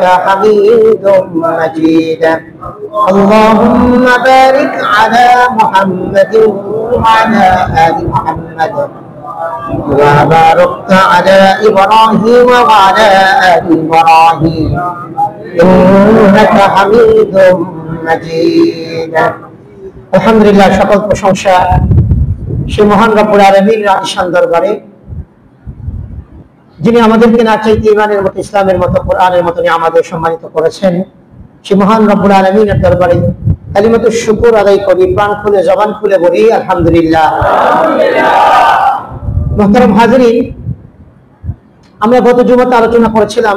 إنك حميد مجيد اللهم بارك على محمد وعلى آل محمد كما باركت على إبراهيم وعلى آل إبراهيم إنك حميد مجيد আলহামদুলিল্লাহ সকল প্রশংসা সেই মহান রব্বুল আলামিনের আলিশান দরবারে যিনি আমাদেরকে না চাইতে ঈমানের মতো ইসলামের মতো কোরআনের মতো নিয়ামত সম্মানিত করেছেন সেই মহান রব্বুল আলামিনের দরবারে কালিমাতুশ শুকর আদায় করি প্রাণ খুলে জবান খুলে বলি আলহামদুলিল্লাহ মুহতারাম হাজিরিন আমরা গত জুমাতে আলোচনা করেছিলাম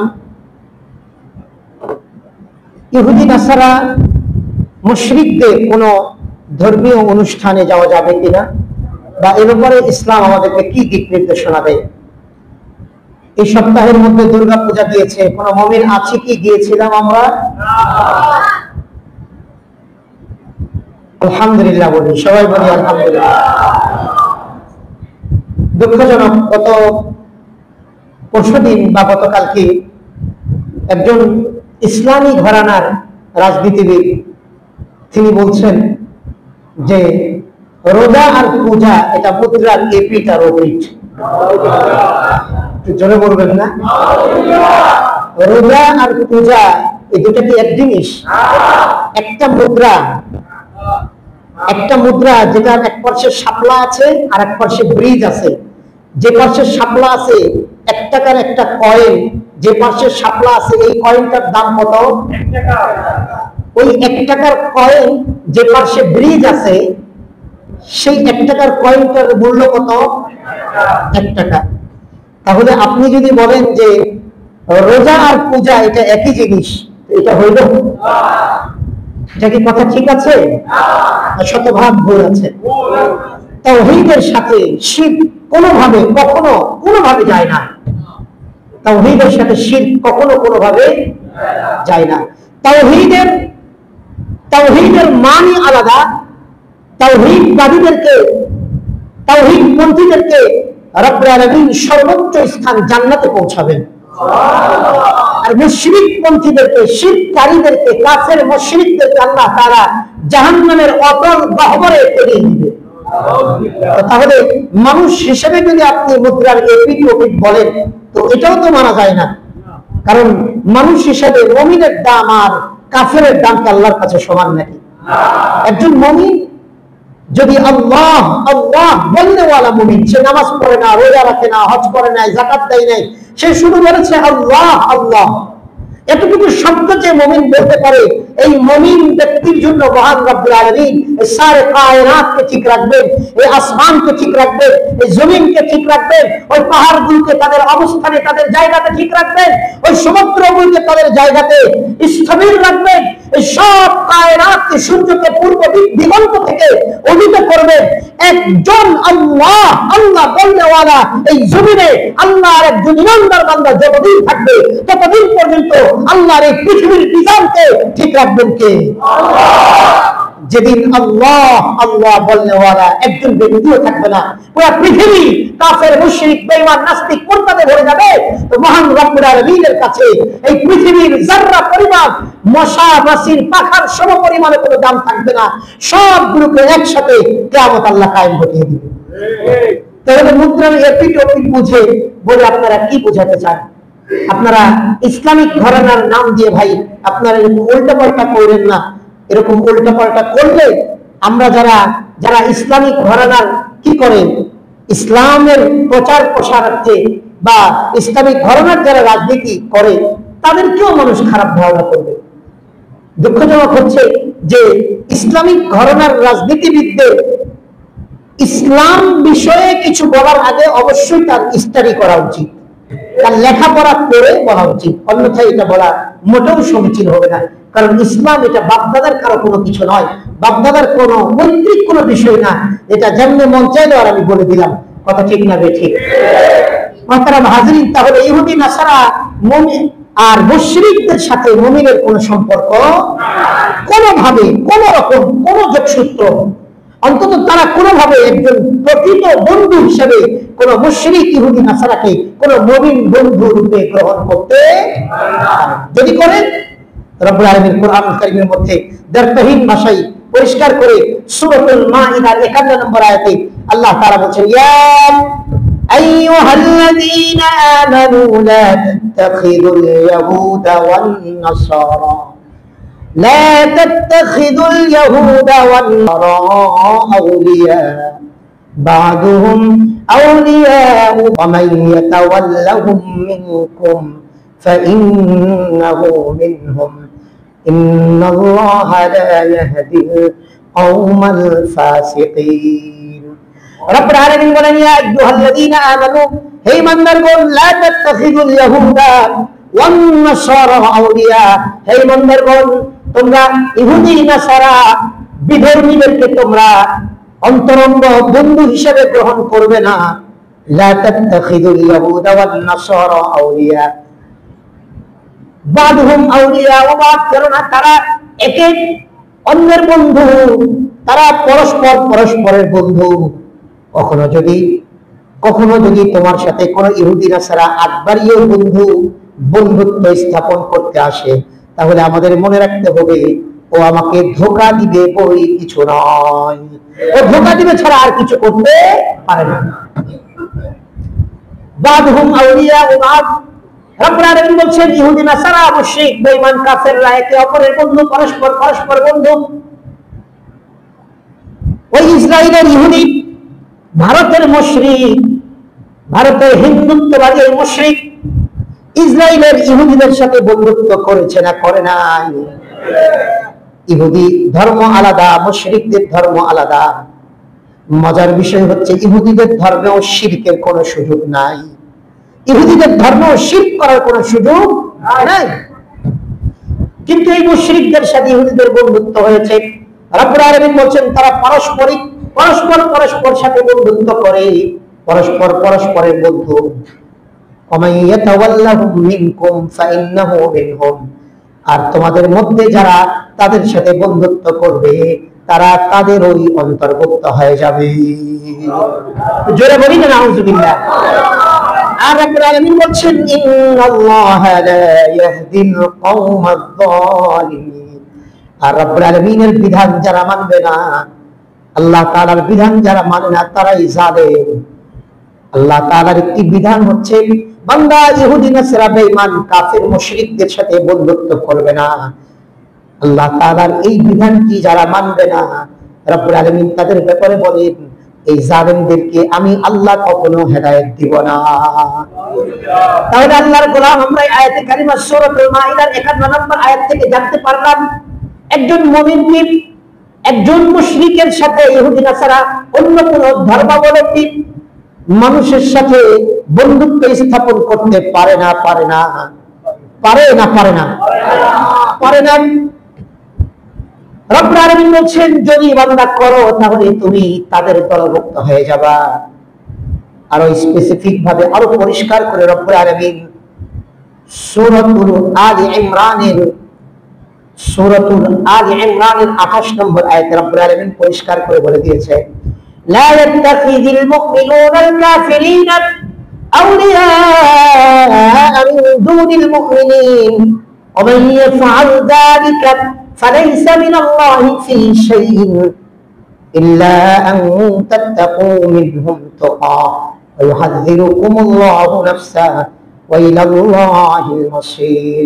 ইহুদি নাসারা মুশরিকদের কোনো ধর্মীয় অনুষ্ঠানে যাওয়া যাবে কিনা বা এর ব্যাপারে ইসলাম আমাদেরকে কি দিক নির্দেশনা দেয়। এই সপ্তাহের মধ্যে দুর্গা পূজা গিয়েছে, কোন মুমিন আছে কি গিয়েছিলাম আমরা? আলহামদুলিল্লাহ বলি, সবাই বলি আলহামদুলিল্লাহ। দুঃখজনক গত পরশুদিন বা গতকালকে একজন ইসলামী ঘরানার রাজনীতিবিদ তিনি বলছেন যে রোজা আর পূজা এটা মুদ্রার এপিট আর ওপিট। জোরে বলবেন না? রোজা আর পূজা এই দুটা কি এক জিনিস? একটা মুদ্রা যেটার এক পাশে শাপলা আছে আর এক পাশে ব্রিজ আছে। যে পাশে শাপলা আছে 1 টাকার একটা কয়েন, যে পাশে শাপলা আছে এই কয়েনটার দাম কত? 1 টাকা। ওই 1 টাকার কয়েন যে পাশে ব্রিজ আছে সেই 1 টাকার কয়েনটার মূল্য কত? 1 টাকা। তাহলে আপনি যদি বলেন যে রোজা আর পূজা এটা একই জিনিস, এটা হইল? এটা কি কথা ঠিক আছে? শতভাগ ভুল আছে। তাওহীদের সাথে শিরক কোনোভাবে কখনো কোনোভাবে যায় না। তাওহীদের সাথে শিরক কখনো কোনোভাবে যায় না। তাওহীদের মানি আলাদা। তাওহীদবাদীদেরকে, তাওহীদপন্থীদেরকে রব্বুল আলামিন সর্বোচ্চ স্থান জান্নাতে পৌঁছাবেন, আর মুশরিকপন্থীদেরকে, শিরককারীদেরকে, কাফের মুশরিকদেরকে আল্লাহ তাআলা জাহান্নামের অতল গহ্বরে ফেলে দিবে। তাহলে মানুষ হিসেবে যদি আপনি মুদ্রার এপিট ওপিট বলেন তো এটাও তো মানা যায় না, কারণ মানুষ হিসেবে মুমিনের দাম আর কাফেরের দাম কি আল্লাহর কাছে সমান নাকি? একজন মুমিন যদি আল্লাহ আল্লাহ বলনেওয়ালা মুমিন, সে নামাজ পড়ে না, রোজা রাখে না, হজ করে না, যাকাত দেয় নাই, সে শুধু বলেছে আল্লাহ আল্লাহ, এতটুকু শব্দ যে মুমিন বলতে পারে, এই মুমিন ব্যক্তির জন্য মহান রব্বুল আলামিন এই সারে কায়নাতকে ঠিক রাখবেন, এই আসমানকে ঠিক রাখবেন, এই জমিনকে ঠিক রাখবেন, ওই পাহাড়গুলোকে তাদের অবস্থানে তাদের জায়গাতে ঠিক রাখবেন, ওই সমুদ্রগুলোকে তাদের জায়গাতে স্থবির রাখবেন, এই সব কায়নাতকে সূর্যকে পূর্ব দিগন্ত থেকে উদিত করবেন। একজন আল্লাহ আল্লাহ বলনেওয়ালা এই জমিনে আল্লাহর একজন ইমানদার বান্দা যতদিন থাকবে ততদিন পর্যন্ত আল্লাহর এই পৃথিবীর বিধানকে ঠিক রাখবেন কে? যেদিন আল্লাহ আল্লাহ বলনেওয়ালা একজন ব্যক্তিও থাকবে না, পুরো পৃথিবী কাফের মুশরিক বেঈমান নাস্তিক মুরতাদে ভরে যাবে, তো মহান রব্বুল আলামিনের কাছে এই পৃথিবীর যাররা পরিমাণ মশা মাছির পাখার সমপরিমাণে কোনো দাম থাকবে না। সবগুলোকে একসাথে কিয়ামত আল্লাহ কায়েম ঘটিয়ে দিবে। তাহলে মুদ্রার এপিট ওপিট বুঝে বলে আপনারা কি বোঝাতে চান? আপনারা ইসলামিক ঘরানার নাম দিয়ে ভাই আপনারা উল্টা পাল্টা করেন না। এরকম উল্টা পাল্টা করলে আমরা যারা ইসলামিক ঘরানার কি করে ইসলামের প্রচার প্রসারার্থে বা ইসলামিক ঘরানার যারা রাজনীতি করে তাদেরকেও মানুষ খারাপ ধারণা করবে। দুঃখজনক হচ্ছে যে ইসলামিক ঘরানার রাজনীতিবিদদের ইসলাম বিষয়ে কিছু বলার আগে অবশ্যই তার স্টাডি করা উচিত, তার লেখাপড়া করে বলা উচিত, অন্যথায় এটা বলা মোটেও সমীচীন হবে না। কারণ ইসলাম এটা বাপদাদার কারো কোনো কিছু নয়, বাপদাদার কোনো মৈত্রিক কোনো বিষয় না, এটা যেমনি মন চাইলো আর আমি বলে দিলাম। কথা ঠিক না বে ঠিক? মুহতারাম হাজিরিন, তাহলে ইহুদি নাসারা মুমিন আর মুশরিকদের সাথে মুমিনের কোনো সম্পর্ক কোনোভাবে কোনো রকম কোনো যোগসূত্র অন্তত তারা কোনোভাবে একজন প্রকৃত বন্ধু হিসেবে কোন মুশরিক ইহুদি নাসারাকে কোন মুমিন বন্ধু রূপে গ্রহণ করতে পারে না। যদি করে রব্বুল আলামিন কোরআন কারীমের মধ্যে দ্ব্যর্থহীন ভাষায় পরিষ্কার করে সূরাতুল মাইদার 51 নম্বর আয়াতে আল্লাহ তাআলা বলেন, ইয়া আইয়ুহাল্লাযীনা আমানু লা তাত্তাখিযুল ইয়াহুদা ওয়ান নাসারা لا تتخذوا اليهود والنصارى أولياء بعضهم أولياء ومن يتولهم منكم فإنه منهم إن الله لا يهدي القوم الفاسقين رب العالمين বলেন يا أيها الذين آمنوا হে ইমানদারগণ لا تتخذوا اليهود والنصارى أولياء হে ইমানদারগণ তোমরা ইহুদি নাসারা বিধর্মীদেরকে তোমরা অন্তরঙ্গ বন্ধু হিসেবে গ্রহণ করবে না। লা তাত্তাখিযুল ইয়াহুদা ওয়ান নাসারা আউলিয়া বাদহুম আউলিয়া ওয়া বাদ, কারণ তারা একে অন্যের বন্ধু, তারা পরস্পরের বন্ধু। কখনো যদি তোমার সাথে কোনো ইহুদি নাসারা আকবরীয় বন্ধুত্ব স্থাপন করতে আসে, তাহলে আমাদের মনে রাখতে হবে ও আমাকে ধোঁকা দিবে বই কিছু নয়, ও ধোঁকা দিবে ছাড়া আর কিছু করতে পারে না। বাদহুম আউলিয়া ওয়া বাদ, রব্বুল আলামিন বলেন ইহুদি নাসারা মুশরিক বেঈমান কাফেররা একে অপরের বন্ধু, পরস্পর বন্ধু। ওই ইসরায়েলের ইহুদি ভারতের মুশরিক, ভারতের হিন্দুত্ববাদী মুশরিক ইসরায়েলের ইহুদিদের সাথে বন্ধুত্ব করেছে না করে নাই? ইহুদি ধর্ম আলাদা, মুশরিকদের ধর্ম আলাদা। মজার বিষয় হচ্ছে ইহুদিদের ধর্মেও শিরকের কোনো সুযোগ নাই, ইহুদিদের ধর্মেও শিরক করার কোনো সুযোগ নাই। কিন্তু এই মুশরিকদের সাথে ইহুদিদের বন্ধুত্ব হয়েছে। রব্বুল আলামিন বলেন তারা পরস্পর সাথে বন্ধুত্ব করে, পরস্পরের বন্ধু। আর তোমাদের মধ্যে যারা তাদের সাথে বন্ধুত্ব করবে তারা তাদের ওই অন্তর্ভুক্ত হয়ে যাবে। জোরে বলি না নাউযুবিল্লাহ। আর রব্বুল আলামিন বলেন ইন্নাল্লাহা লা ইয়াহদিল কওমায যালিমিন। আর রব্বুল আলামিনের বিধান যারা মানবে না, আল্লাহ তাআলার বিধান যারা মানে না, তারাই জালেম। আল্লাহ তাআলার একটি বিধান হচ্ছে বান্দা ইহুদি নাসারা বেঈমান কাফের মুশরিকদের সাথে বন্ধুত্ব করবে না। আল্লাহ তাআলার এই বিধানটি যারা মানবে না, রব্বুল আলামিন তাদের ব্যাপারে বলেন এই জালেমদেরকে আমি আল্লাহ কখনো হেদায়েত দিব না। তাহলে আল্লাহর গোলাম আমরা আয়াতে কারিমা সূরাতুল মাইদার 51 নম্বর আয়াত থেকে জানতে পারলাম একজন মুমিনকে একজন মুশরিকের সাথে ইহুদি নাসারা অন্য কোন ধর্মাবলম্বী মানুষের সাথে বন্ধুত্ব স্থাপন করতে পারে না। রব্বুল আলামিন বলেন যদি বান্দা করো তাহলে তুমি তাদের দলভুক্ত হয়ে যাবা। আরো স্পেসিফিক ভাবে আরো পরিষ্কার করে রব্বুল আলামিন সূরাতুল আলি ইমরানের 28 নম্বর আয়াতে রব্বুল আলামিন পরিষ্কার করে বলে দিয়েছে لا يتخذ المؤمنون الكافرين أولياء من دون المؤمنين ومن يفعل ذلك فليس من الله في شيء إلا أن تتقوا منهم تقى ويحذركم الله نفسه وإلى الله المصير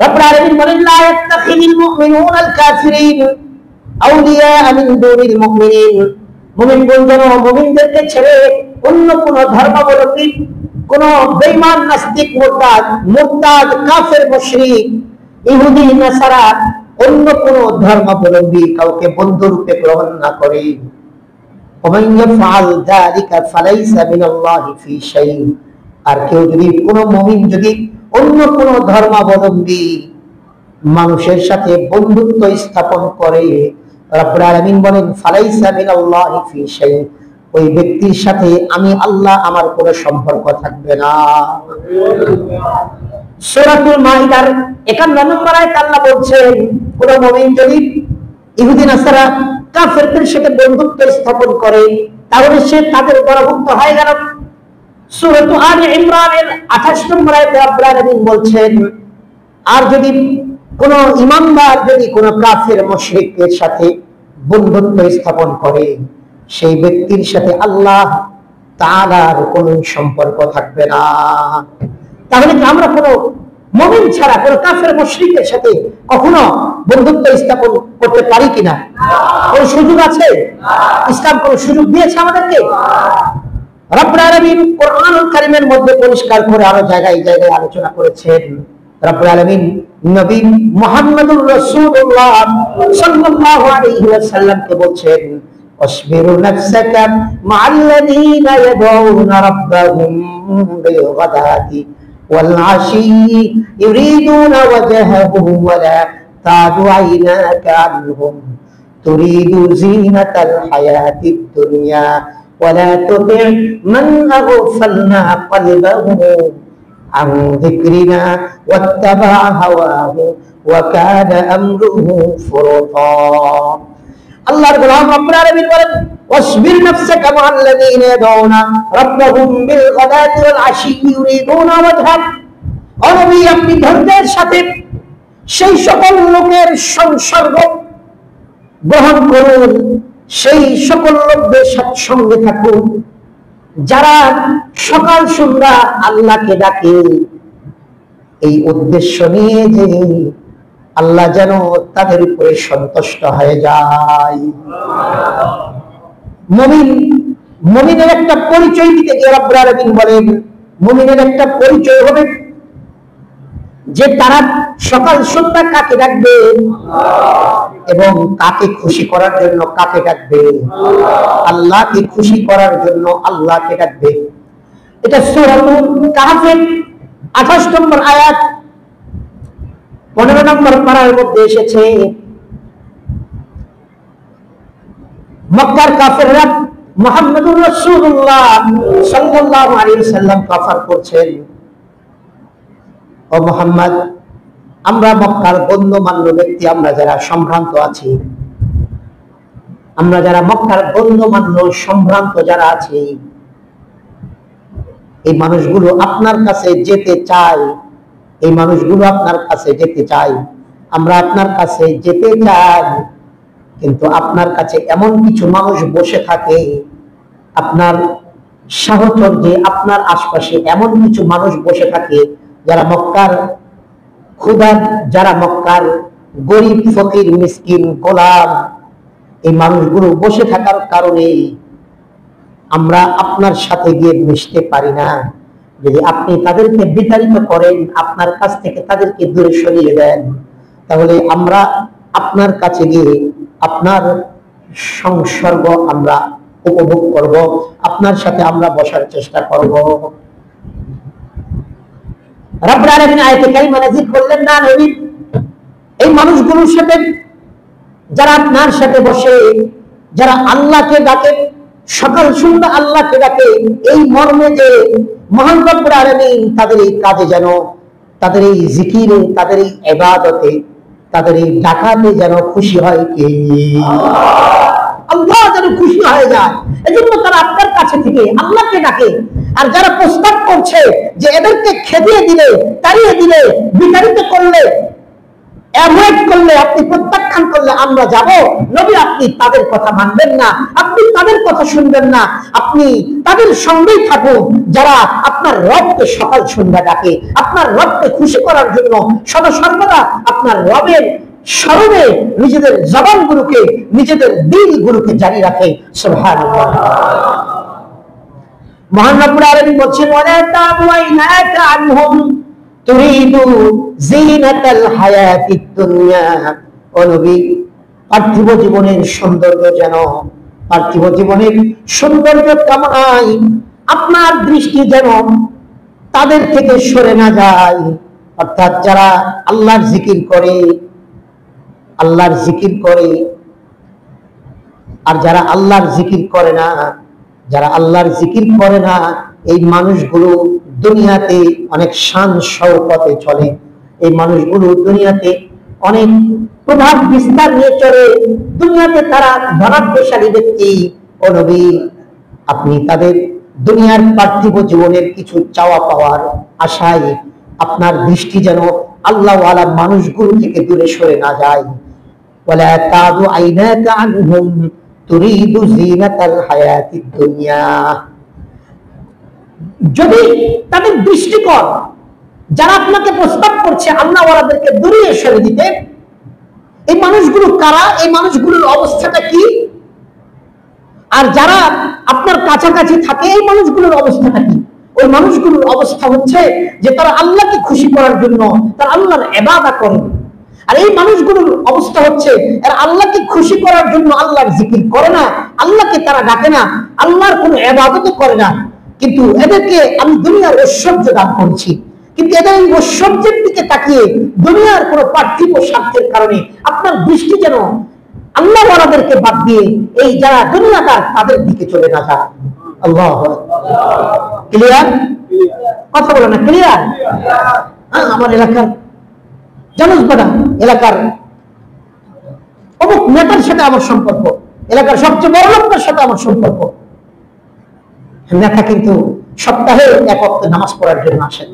رب العالمين বলেন لا يتخذ المؤمنون الكافرين আউলিয়া মিন দুনিল মুমিনিন, মুমিনগণ যেন মুমিনদেরকে ছেড়ে অন্য কোন ধর্মাবলম্বী, কোন বেঈমান নাস্তিক মুরতাদ কাফের মুশরিক ইহুদি নাসারা অন্য কোন ধর্মাবলম্বী কাউকে বন্ধু রূপে গ্রহণ না করে। ওমান ইয়াফআল যালিকা ফালাইসা মিনাল্লাহি ফি শাইইন, আর কেউ যদি কোন মুমিন যদি অন্য কোন ধর্মাবলম্বী মানুষের সাথে বন্ধুত্ব স্থাপন করে, রব্বুল আলামিন বলেন ফালাইসা মিনাল্লাহি ফি শাইইন, ওই ব্যক্তির সাথে আমি আল্লাহ আমার কোনো সম্পর্ক থাকবে না। সূরাতুল মাইদার 51 নম্বর আয়াতে আল্লাহ বলছেন কোন মুমিন যদি ইহুদি নাসারা কাফেরদের সাথে বন্ধুত্ব স্থাপন করে, তাহলে সে তাদের পরাভুক্ত হয়ে গেল। সূরা আলে ইমরানের 28 নম্বর আয়াতে রব্বুল আলামিন বলছেন, আর যদি কোন ঈমানদার যদি কোন কাফের মুশরিকের সাথে বন্ধুত্ব স্থাপন করে, সেই ব্যক্তির সাথে আল্লাহ তাআলার কোন সম্পর্ক থাকবে না। তাহলে কি আমরা কোন মুমিন ছাড়া কোন কাফের মুশরিকের সাথে কখনো বন্ধুত্ব স্থাপন করতে পারি কিনা? কোন সুযোগ আছে? ইসলাম কোন সুযোগ দিয়েছে আমাদেরকে? রব্বুল আলামিন কোরআনুল কারীমের মধ্যে পরিষ্কার করে আরো জায়গায় জায়গায় আলোচনা করেছেন। রব্বুল আলামিন নবী মুহাম্মদুর রাসূলুল্লাহ সাল্লাল্লাহু আলাইহি ওয়াসাল্লামকে বলছেন, আসবিরু নাফসাকা মা'আল্লাযীনা ইয়াদউনা রাব্বাহুম বিল গাদাতি ওয়াল আশি ইউরিদুনা ওয়াজহাহু ওয়া লা তা'দু আইনাকা আনহুম তুরিদু যিনাতাল হায়াতিদ দুনিয়া ওয়া লা তুতি' মান আগফালনা কলবাহু عن ذكرنا واتبع هواه وكان أمره فرطا। আল্লাহর গোলাম রব্বুল আলামিন বলেন, ওয়াসবির নাফসাকা মা'আল্লাযীনা ইয়াদউনা রাব্বাহুম বিল গাদাতি ওয়াল আশি ইউরিদুনা ওয়াজহা। ও নবী, আপনি ধৈর্যের সাথে সেই সকল লোকের সংসর্গ গ্রহণ করুন, সেই সকল লোকদের সঙ্গে থাকুন যারা সকাল সন্ধ্যা আল্লাহকে ডাকে এই উদ্দেশ্য নিয়ে যে আল্লাহ যেন তাদের উপরে সন্তুষ্ট হয়ে যায়। মুমিনের একটা পরিচয় দিতে গিয়ে রব্বুল আলামিন বলেন, মুমিনের একটা পরিচয় হবে যে তারা সকাল সন্ধ্যা কাকে ডাকবে এবং কাকে খুশি করার জন্য কাকে ডাকবে? আল্লাহকে খুশি করার জন্য আল্লাহকে ডাকবে। এটা সূরাতুল কাহফের 28 নম্বর আয়াত 15 নম্বর পারার মধ্যে এসেছে। মক্কার কাফেররা মুহাম্মদুর রাসূলুল্লাহ সাল্লাল্লাহু আলাইহি ওয়াসাল্লাম কাফার করছেন, ও মুহাম্মদ, আমরা মক্কার গণ্যমান্য ব্যক্তি, আমরা যারা সম্ভ্রান্ত আছি, আমরা যারা মক্কার গণ্যমান্য সম্ভ্রান্ত যারা আছি, এই মানুষগুলো আপনার কাছে যেতে চায়, এই মানুষগুলো আপনার কাছে যেতে চায়, আমরা আপনার কাছে যেতে চাই, কিন্তু আপনার কাছে এমন কিছু মানুষ বসে থাকে, আপনার সাহচর্যে আপনার আশপাশে এমন কিছু মানুষ বসে থাকে যারা মক্কার ক্ষুধার, যারা মক্কার গরিব ফকির মিসকিন গোলাম, এই মানুষগুলো বসে থাকার কারণে আমরা আপনার সাথে গিয়ে মিশতে পারি না। যদি আপনি তাদেরকে বিতাড়িত করেন, আপনার কাছ থেকে তাদেরকে দূরে সরিয়ে দেন, তাহলে আমরা আপনার কাছে গিয়ে আপনার সংসর্গ আমরা উপভোগ করব, আপনার সাথে আমরা বসার চেষ্টা করব। রব্বুল আলামিন আয়াতে কারিমা নাযিল করলেন, না নবী, এই মানুষগুলোর সাথে যারা আপনার সাথে বসে, যারা আল্লাহকে ডাকে, সকাল সন্ধ্যা আল্লাহকে ডাকে, এই মর্মে যে মহান রব্বুল আলামিন তাদের এই কাজে যেন, তাদের এই জিকিরে, তাদের এই ইবাদতে, তাদের এই ডাকাতে যেন খুশি হয় কে? আল্লাহ যেন খুশি হয়ে যায়। এজন্য তারা আপনার কাছে থেকে আল্লাহকে ডাকে। আর যারা প্রস্তাব করছে যে এদেরকে খেদিয়ে দিলে, তাড়িয়ে দিলে, বিতাড়িত করলে, অ্যাভয়েড করলে, আপনি প্রত্যাখ্যান করলে আমরা যাব, নবী আপনি তাদের কথা মানবেন না, আপনি তাদের কথা শুনবেন না, আপনি তাদের সঙ্গেই থাকুন যারা আপনার রবকে সকাল সন্ধ্যা ডাকে, আপনার রবকে খুশি করার জন্য সদা সর্বদা আপনার রবের স্মরণে নিজেদের জবানগুলোকে, নিজেদের দিলগুলোকে জারি রাখে। সুবহানাল্লাহ। মহান রব্বুল আলামিন বলছেন, ওয়ালা তা'ওয়াইনাকা আনহুম তুরিদু যিনাতাল হায়াতিদ দুনিয়া। ও নবী, পার্থিব জীবনের সৌন্দর্য যেন, পার্থিব জীবনের সৌন্দর্য কামনায় আপনার দৃষ্টি যেন তাদের থেকে সরে না যায়। অর্থাৎ যারা আল্লাহর জিকির করে, আল্লাহর জিকির করে, আর যারা আল্লাহর জিকির করে না, যারা আল্লাহর জিকির করে না, এই মানুষগুলো দুনিয়াতে অনেক শান শওকতে চলে, এই মানুষগুলো দুনিয়াতে অনেক প্রভাব বিস্তার নিয়ে চলে, দুনিয়াতে তারা ধনাঢ্যশালী ব্যক্তি। ও নবী, আপনি তাদের দুনিয়ার পার্থিব জীবনের কিছু চাওয়া পাওয়ার আশায় আপনার দৃষ্টি যেন আল্লাহওয়ালা মানুষগুলো থেকে দূরে সরে না যায়। ওয়ালা তাদু আইনাকা আনহুম তুরিদু জিনাতাল হায়াতিদ দুনিয়া। যদি তাদের দৃষ্টিকোণ যারা আপনাকে প্রস্তাব করছে আল্লাহওয়ালাদেরকে দূরে সরে দিতে, এই মানুষগুলো কারা, এই মানুষগুলোর অবস্থাটা কি? আর যারা আপনার কাছাকাছি থাকে এই মানুষগুলোর অবস্থাটা কি? ওই মানুষগুলোর অবস্থা হচ্ছে যে তারা আল্লাহকে খুশি করার জন্য তারা আল্লাহর ইবাদত করে। আর এই মানুষগুলোর অবস্থা হচ্ছে এরা আল্লাহকে খুশি করার জন্য আল্লাহর জিকির করে না, আল্লাহকে তারা ডাকে না, আল্লাহর কোনো ইবাদত করে না। কিন্তু এদেরকে আমি দুনিয়ার ঐশ্বর্য দান করেছি, কিন্তু এদের এই ঐশ্বর্যের দিকে তাকিয়ে দুনিয়ার কোনো পার্থিব স্বার্থের কারণে আপনার দৃষ্টি যেন আল্লাহওয়ালাদেরকে বাদ দিয়ে এই যারা দুনিয়াদার তাদের দিকে চলে না যায়। আল্লাহ ক্লিয়ার? কথা বলে না ক্লিয়ার? আমার এলাকার জানুস বাডা এলাকার অমুক নেতার সাথে আমার সম্পর্ক, এলাকার সবচেয়ে বড় লোকের সাথে আমার সম্পর্ক। নেতা কিন্তু সপ্তাহে এক ওয়াক্ত নামাজ পড়ার জন্য আসেন।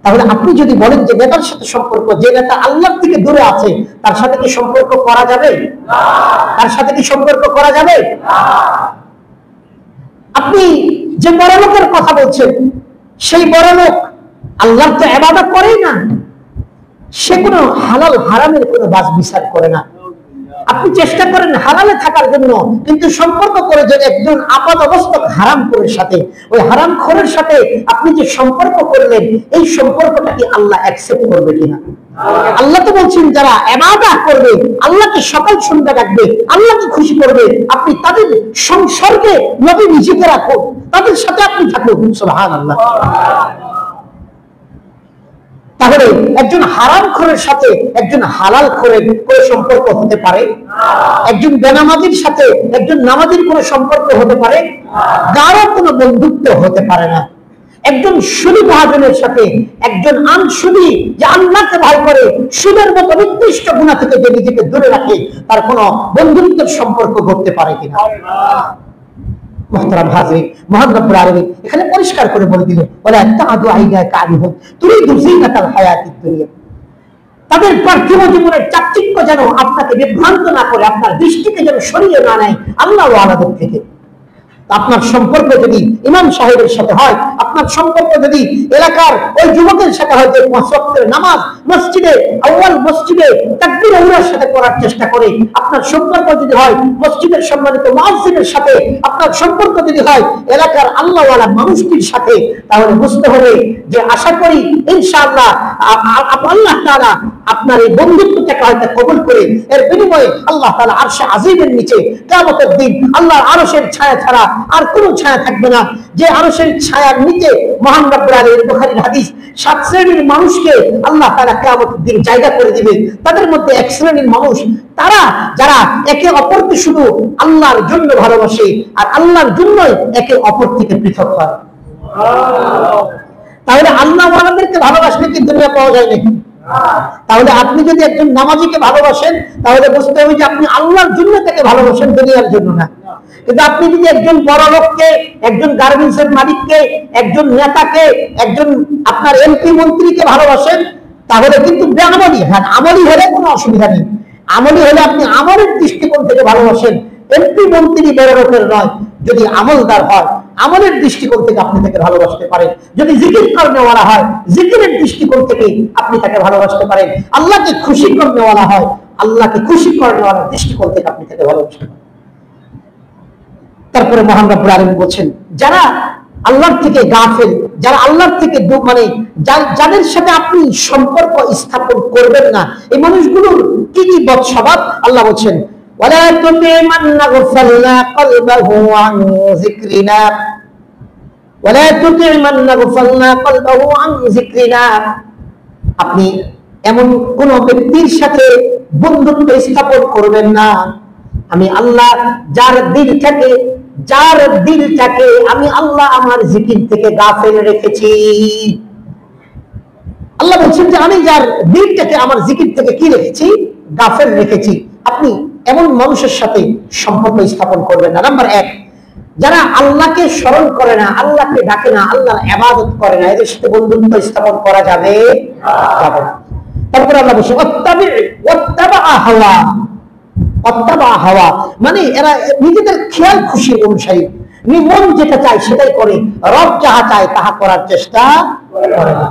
তাহলে আপনি যদি বলেন যে নেতার সাথে সম্পর্ক, যে নেতা আল্লাহর থেকে দূরে আছে তার সাথে কি সম্পর্ক করা যাবে? তার সাথে কি সম্পর্ক করা যাবে? আপনি যে বড় লোকের কথা বলছেন, সেই বড় লোক আল্লাহর তো ইবাদত করেই না, সে কোনো হালাল হারামের কোনো বাছ বিচার করে না। আপনি চেষ্টা করেন হালালে থাকার জন্য, কিন্তু সম্পর্ক করে যে একজন আপাত অবস্থক হারামখোরের সাথে, ওই হারামখোরের সাথে আপনি যে সম্পর্ক করলেন, এই সম্পর্কটা কি আল্লাহ অ্যাকসেপ্ট করবে কিনা? আল্লাহ তো বলছেন যারা ইবাদত করবে, আল্লাহকে সকাল সন্ধ্যা ডাকবে, আল্লাহকে খুশি করবে, আপনি তাদের সংসর্গে নবী নিজেকে রাখুন, তাদের সাথে আপনি থাকুন। সুবহানাল্লাহ। তাহলে একজন হারামখোরের সাথে একজন হালাল খোরের কোনো সম্পর্ক হতে পারে? একজন বেনামাজির সাথে একজন নামাজির কোনো সম্পর্ক হতে পারে? গাঢ় কোনো বন্ধুত্ব হতে পারে না। একজন সুদী মহাজনের সাথে একজন আনসুদী যে আল্লাহকে ভয় করে সুদের মতো নির্দিষ্ট গুনাহ থেকে যে নিজেকে দূরে রাখে, তার কোনো বন্ধুত্বের সম্পর্ক করতে পারে কিনা? মুহতারাম হাজিরিন, মহান রব্বুল আলামিন এখানে পরিষ্কার করে বলে দিলেন, ওয়ালা তাদু আইনাকা আনহুম তুরিদু জিনাতাল হায়াতিদ দুনিয়া। তাদের পার্থিব জীবনের চাকচিক্য যেন আপনাকে বিভ্রান্ত না করে, আপনার দৃষ্টিকে যেন সরিয়ে না নেয় আল্লাহওয়ালাদের থেকে। আপনার সম্পর্ক যদি ইমাম সাহেবের সাথে হয়, আপনার সম্পর্ক যদি এলাকার ওই যুবকের সাথে হয় যে 5 ওয়াক্তের নামাজ মসজিদে আউয়াল মসজিদে তাকবীর উলার সাথে করার চেষ্টা করে, আপনার সম্পর্ক যদি হয় মসজিদের সম্মানিত মুয়াজ্জিনের সাথে, আপনার সম্পর্ক যদি হয় এলাকার আল্লাহওয়ালা মানুষটির সাথে, তাহলে বুঝতে হবে যে আশা করি ইনশাআল্লাহ আল্লাহ তাআলা আপনার এই বন্ধুত্বটাকে হয়তো কবুল করে এর বিনিময়ে আল্লাহ তাআলা আরশে আজিমের নিচে কিয়ামতের দিন আল্লাহর আরশের ছায়া ছাড়া আর কোনো ছায়া থাকবে না। যে আরশের ছায়ার নিচে মহান রব্বুল আলামিন, বুখারীর হাদিস, 7 শ্রেণীর মানুষকে আল্লাহ তাআলা কিয়ামতের দিন জায়গা করে দিবে। তাদের মধ্যে এক শ্রেণীর মানুষ তারা যারা একে অপরকে শুধু আল্লাহর জন্য ভালোবাসে আর আল্লাহর জন্যই একে অপর থেকে পৃথক হয়। তাহলে আল্লাহওয়ালাদেরকে ভালোবাসলে কি দুনিয়া পাওয়া যায় নাকি? তাহলে আপনি যদি একজন নামাজিকে ভালোবাসেন, তাহলে বুঝতে হবে যে আপনি আল্লাহর জন্য তাকে ভালোবাসেন, দুনিয়ার জন্য না। কিন্তু আপনি যদি একজন বড় লোককে, একজন গার্মেন্টসের মালিককে, একজন নেতাকে, একজন আপনার এমপি মন্ত্রীকে ভালোবাসেন, তাহলে কিন্তু বেআমলি। হ্যাঁ, আমলি হলে কোনো অসুবিধা নেই। আমলি হলে আপনি আমলের দৃষ্টিকোণ থেকে ভালোবাসেন, এমপি মন্ত্রী বড় লোকের নয়। যদি আমলদার হয়, আমলের দৃষ্টিকোণ থেকে আপনি তাকে ভালোবাসতে পারেন। যদি জিকির করনেওয়ালা হয়, জিকিরের দৃষ্টিকোণ থেকে আপনি তাকে ভালোবাসতে পারেন। আল্লাহকে খুশি করনেওয়ালা হয়, আল্লাহকে খুশি করনেওয়ালার দৃষ্টিকোণ থেকে আপনি তাকে ভালোবাসতে পারেন। তারপরে মহান রব্বুল আলামিন বলেন, যারা আল্লাহর থেকে গাফেল, যারা আল্লাহর থেকে মানে যাদের সাথে আপনি সম্পর্ক স্থাপন করবেন না, এই মানুষগুলোর কি কি বদস্বভাব আল্লাহ বলেন, ওয়ালা তুতি মান নাগফালনা কলবাহু আন যিকরিনা, ওয়ালা তুতি মান নাগফালনা কলবাহু আন যিকরিনা। আপনি এমন কোন ব্যক্তির সাথে বন্ধুত্ব স্থাপন করবেন না, আমি আল্লাহ যার দিলটাকে আমি আল্লাহ আমার জিকির থেকে গাফেল রেখেছি। আল্লাহ বলছেন যে আমি যার দিলটাকে আমার জিকির থেকে কি রেখেছি, গাফেল রেখেছি। আপনি এমন মানুষের সাথে সম্পর্ক স্থাপন করবেন না। নাম্বার 1, যারা আল্লাহকে স্মরণ করে না, আল্লাহকে ডাকে না, আল্লাহর ইবাদত করে না, এদের সাথে বন্ধুত্ব স্থাপন করা যাবে যাবে না। তারপরে আল্লাহ বলছেন ওয়াত্তাবা হাওয়া, মানে এরা নিজেদের খেয়াল খুশির অনুসারী, মন যেটা চায় সেটাই করে, রব যাহা চায় তাহা করার চেষ্টা করে না।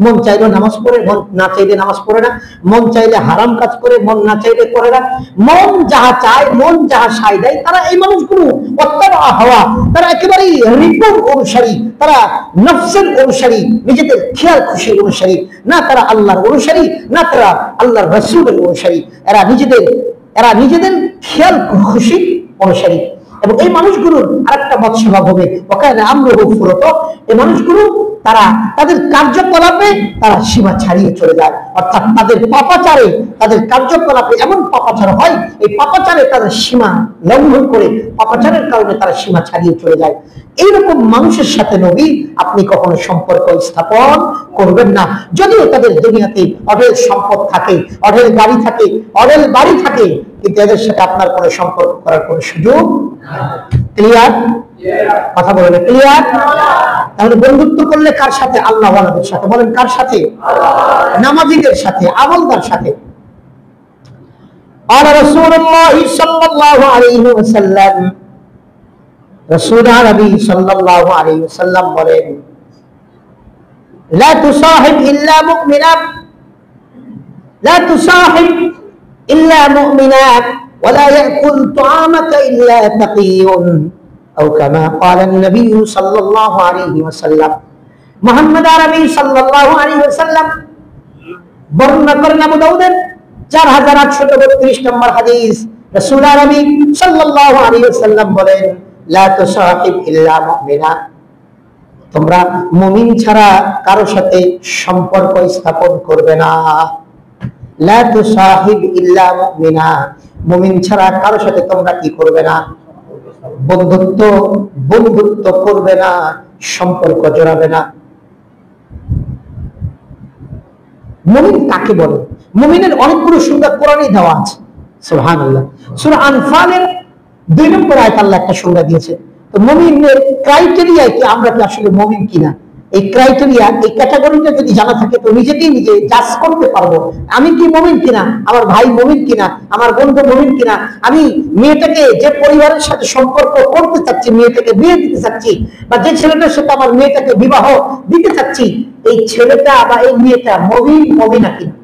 মন চাইলে নামাজ পড়ে, মন না চাইলে নামাজ পড়ে না, মন চাইলে হারাম কাজ করে, মন না চাইলে করে না। মন যাহা চায়, মন যাহা সায় দেয়, তারা এই মানুষগুলো ওয়াত্তাবা হাওয়া, তারা একেবারেই রিপুর অনুসারী, তারা নফসের অনুসারী, নিজেদের খেয়াল খুশির অনুসারী না, তারা আল্লাহর অনুসারী না, তারা আল্লাহর রাসূলের অনুসারী। এরা নিজেদের খেয়াল খুশি অনুসারী। এবং এই মানুষগুলোর আরেকটা মতস্বভাব হবে ওখানে আমরুহু ফুরত, এই মানুষগুলো তারা তাদের কার্যকলাপে তারা সীমা ছাড়িয়ে চলে যায়, অর্থাৎ তাদের পাপাচারে, তাদের কার্যকলাপে এমন পাপাচার হয়, এই পাপাচারে তাদের সীমা লঙ্ঘন করে, পাপাচারের কারণে তারা সীমা ছাড়িয়ে চলে যায়। এইরকম মানুষের সাথে নবী আপনি কখনো সম্পর্ক স্থাপন করবেন না। যদিও তাদের দুনিয়াতে অঢেল সম্পদ থাকে, অঢেল গাড়ি থাকে, অঢেল বাড়ি থাকে, কিন্তু এদের সাথে আপনার কোনো সম্পর্ক করার কোনো সুযোগ। ক্লিয়ার? কথা বলেন ক্লিয়ার? তাহলে বন্ধুত্ব করলে কার সাথে? আল্লাহ ওয়ালাদের সাথে। বলেন কার সাথে? নামাজীদের সাথে, আমলদার সাথে। আর রাসূলুল্লাহ সাল্লাল্লাহু আলাইহি ওয়াসাল্লাম, রাসূল নবী সাল্লাল্লাহু আলাইহি ওয়াসাল্লাম বলেন, লা তুসাহিব ইল্লা মুমিনা, লা তুসাহিব ইল্লা মুমিনা ওয়া লা ইয়াকুল তুআমাকা ইল্লা তাকিয়ুন, আও কামা ক্বালা নবী সাল্লাল্লাহু আলাইহি ওয়াসাল্লাম। মুহাম্মদ আরবি সাল্লাল্লাহু আলাইহি ওয়াসাল্লাম বর্ণনা করেন আবু দাউদের 4832 নম্বর হাদিস। রাসূল আরবি সাল্লাল্লাহু আলাইহি ওয়াসাল্লাম বলেন, লা তুসাহিব ইল্লা মুমিনা, তোমরা মুমিন ছাড়া কারো সাথে সম্পর্ক স্থাপন করবে না। লা তুসাহিব ইল্লা মুমিনা, মুমিন ছাড়া কারো সাথে তোমরা কি করবে না? বন্ধুত্ব করবে না, সম্পর্ক জড়াবে না। মুমিন কাকে বলে? মুমিনের অনেকগুলো সংজ্ঞা কোরআনে দেওয়া আছে। সুবহানাল্লাহ। সূরা আনফালের 2 নম্বর আয়াত আল্লাহ একটা সংজ্ঞা দিয়েছে। তো মুমিনের ক্রাইটেরিয়া কি, আমরা কি আসলে মুমিন কিনা, এই ক্রাইটেরিয়া, এই ক্যাটাগরিটা যদি জানা থাকে তো নিজেকেই নিজে জাজ করতে পারবো আমি কি মুমিন কিনা, আমার ভাই মুমিন কিনা, আমার বন্ধু মুমিন কিনা। আমি মেয়েটাকে যে পরিবারের সাথে সম্পর্ক করতে চাচ্ছি, মেয়েটাকে বিয়ে দিতে চাচ্ছি, বা যে ছেলেটার সাথে আমার মেয়েটাকে বিবাহ দিতে চাচ্ছি, এই ছেলেটা বা এই মেয়েটা মুমিনা কিনা,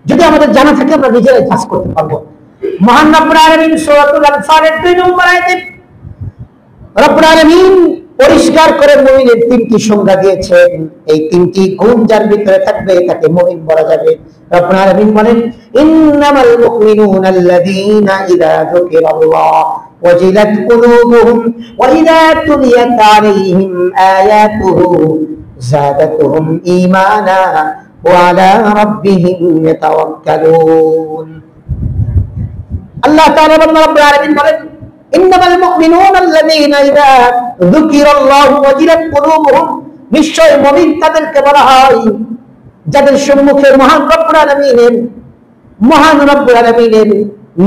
যদি আমাদের জানা থাকে আমরা নিজেরাই জাজ করতে পারবো। মহান রব্বুল আলামিন সূরাতুল আনফালের 2 নম্বর আয়াতে রব্বুল আলামিন পরিষ্কার করে মুমিনের 3টি সংজ্ঞা দিয়েছেন। এই 3টি গুণ যার ভিতরে থাকবে তাকে মুমিন বলা যাবে। রব্বুল আলামিন বলেন, ইন্নামাল মুমিনুনা আল্লাযীনা ইযা যুকিরাল্লাহ ওয়াজিলাত কুলুবুহুম ওয়া ইযা তুলিয়াত আলাইহিম আয়াতুহু যাদাতুহুম ঈমানা ওয়া আলা রাব্বিহিম ইয়াতাওয়াক্কালুন। আল্লাহ তাআলা রব্বুল আলামিন বলেন, ইন্নামাল মুমিনুনা আল্লাযীনা ইযা যুকিরাল্লাহু ওয়াজিলাত কুলুবুহুম, নিশ্চয় মুমিন তাদেরকে বলা হয় যাদের সম্মুখে মহান রব্বুল আলামিনের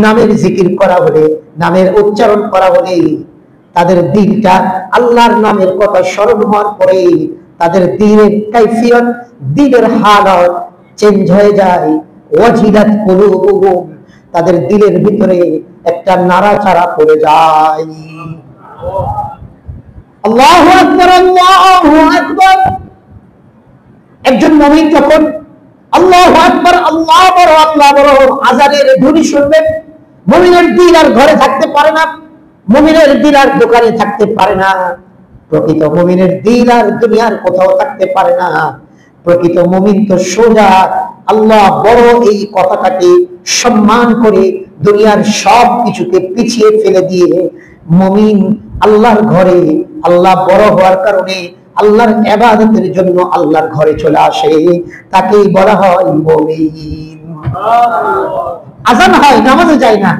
নামের জিকির করা হলে, নামের উচ্চারণ করা হলে তাদের দিলটা আল্লাহর নামের কথা স্মরণ হওয়ার পরে তাদের দিনের কাইফিয়ত, দিনের হালত চেঞ্জ হয়ে যায়। ওয়াজিলাত কুলুবুহুম, তাদের দিলের ভিতরে একটা নাড়াচাড়া পড়ে যায়। আল্লাহু আকবার, আল্লাহু আকবার। একজন মুমিন যখন আল্লাহু আকবার, আল্লাহ বড়, আল্লাহ বড় আযানের ধ্বনি শুনবে, মুমিনের দিল আর ঘরে থাকতে পারে না, মুমিনের দিল আর দোকানে থাকতে পারে না, প্রকৃত মুমিনের দিল আর দুনিয়ার কোথাও থাকতে পারে না। প্রকৃত মুমিন তো সোজা আল্লাহ বড় এই কথাটাকে সম্মান করে দুনিয়ার সব কিছুকে পিছিয়ে ফেলে দিয়ে মুমিন আল্লাহর ঘরে, আল্লাহ বড় হওয়ার কারণে আল্লাহর ইবাদতের জন্য আল্লাহর ঘরে চলে আসে, তাকেই বলা হয় মুমিন। আযান হয়, নামাজে যায় না,